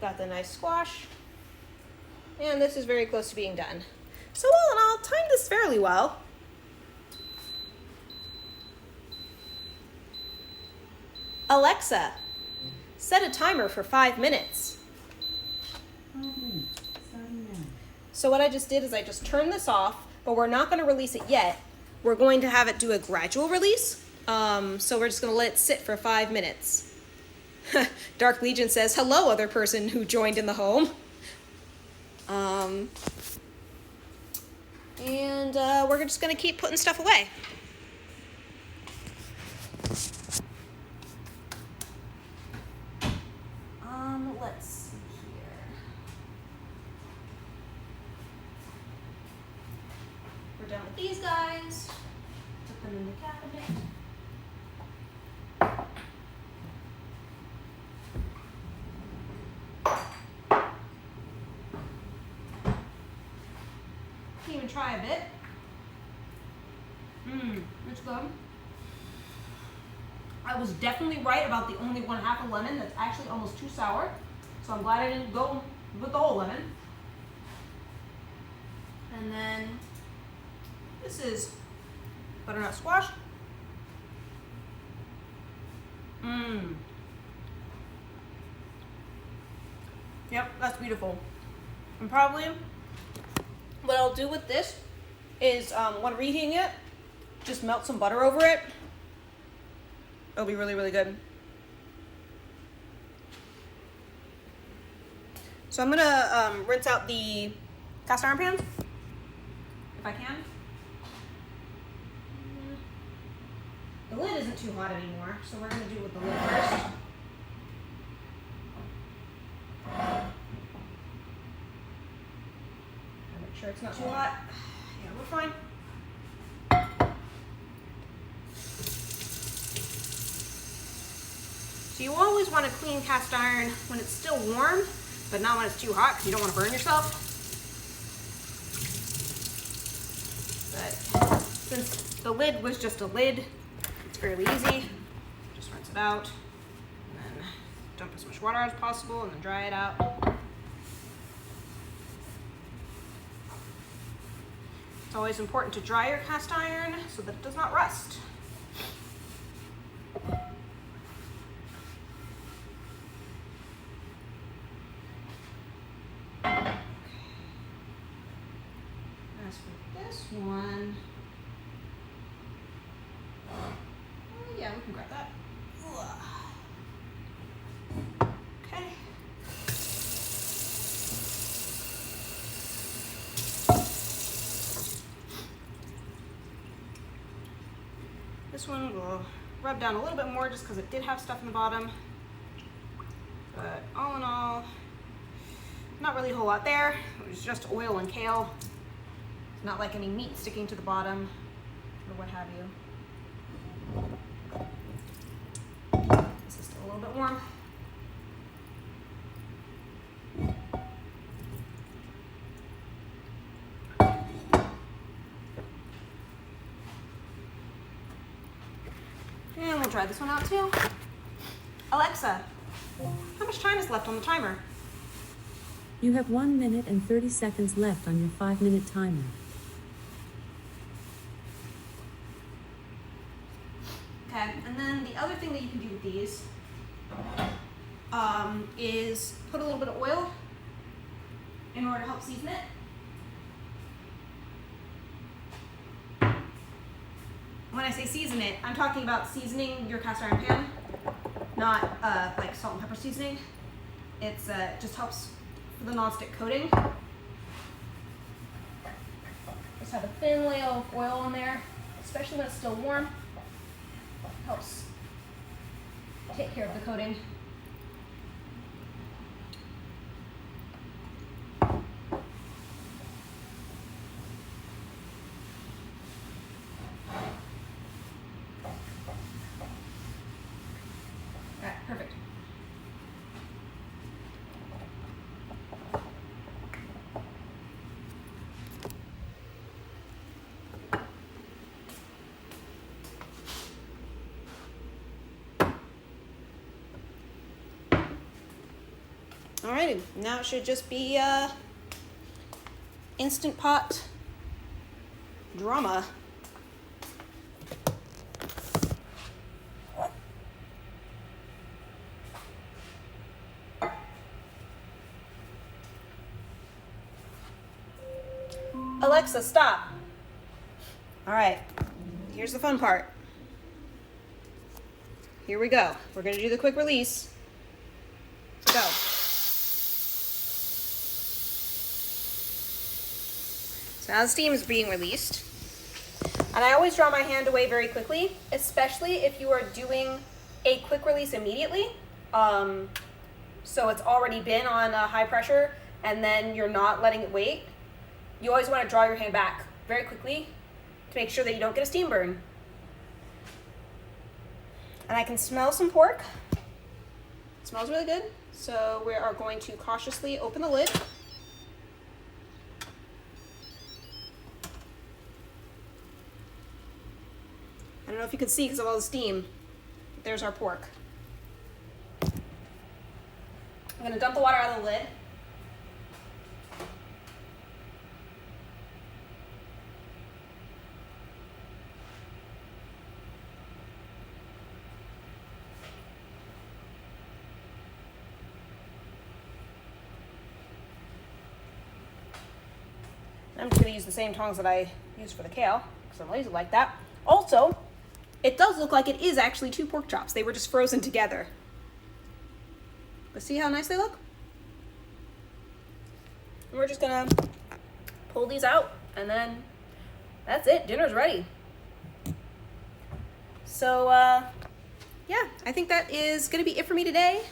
got the nice squash, and this is very close to being done. So all in all, timed this fairly well. Alexa, set a timer for 5 minutes. 5 minutes, starting now. So what I just did is I just turned this off, but we're not going to release it yet. We're going to have it do a gradual release. So we're just going to let it sit for 5 minutes. Dark Legion says, hello, other person who joined in the home. And we're just going to keep putting stuff away. Let's see here. We're done with these guys. Put them in the cabinet. Can even try a bit. It's good. I was definitely right about the only 1/2 a lemon. That's actually almost too sour. So I'm glad I didn't go with the whole lemon. And then this is butternut squash. Yep, that's beautiful. And probably what I'll do with this is when reheating it, just melt some butter over it. It'll be really, really good. So I'm gonna rinse out the cast iron pans, if I can. The lid isn't too hot anymore, so we're gonna do it with the lid first. Make sure it's not too hot. Yeah, we're fine. So you always want to clean cast iron when it's still warm, but not when it's too hot because you don't want to burn yourself. But since the lid was just a lid, it's fairly easy. Just rinse it out, and then dump as much water as possible, and then dry it out. It's always important to dry your cast iron so that it does not rust. As for this one, yeah, we can grab that. Okay. This one will rub down a little bit more just because it did have stuff in the bottom. But all in all, not really a whole lot there. It was just oil and kale. It's not like any meat sticking to the bottom or what have you. This is still a little bit warm. And we'll try this one out too. Alexa, how much time is left on the timer? You have 1 minute and 30 seconds left on your 5-minute timer. Okay, and then the other thing that you can do with these is put a little bit of oil in order to help season it. When I say season it, I'm talking about seasoning your cast iron pan, not like salt and pepper seasoning. It's just helps for the nonstick coating. Just have a thin layer of oil on there, especially when it's still warm. Helps take care of the coating. Alright, perfect. Alrighty, now it should just be Instant Pot drama. Alexa, stop. All right, here's the fun part. Here we go. We're gonna do the quick release. Go. So now the steam is being released. And I always draw my hand away very quickly, especially if you are doing a quick release immediately. So it's already been on high pressure and then you're not letting it wait. You always want to draw your hand back very quickly to make sure that you don't get a steam burn. And I can smell some pork. It smells really good. So we are going to cautiously open the lid. I don't know if you can see because of all the steam. There's our pork. I'm going to dump the water out of the lid. I'm just going to use the same tongs that I used for the kale because I'm lazy like that. Also, it does look like it is actually 2 pork chops. They were just frozen together. But see how nice they look? And we're just going to pull these out and then that's it. Dinner's ready. So, yeah, I think that is going to be it for me today.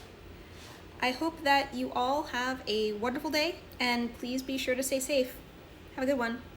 I hope that you all have a wonderful day and please be sure to stay safe. Have a good one.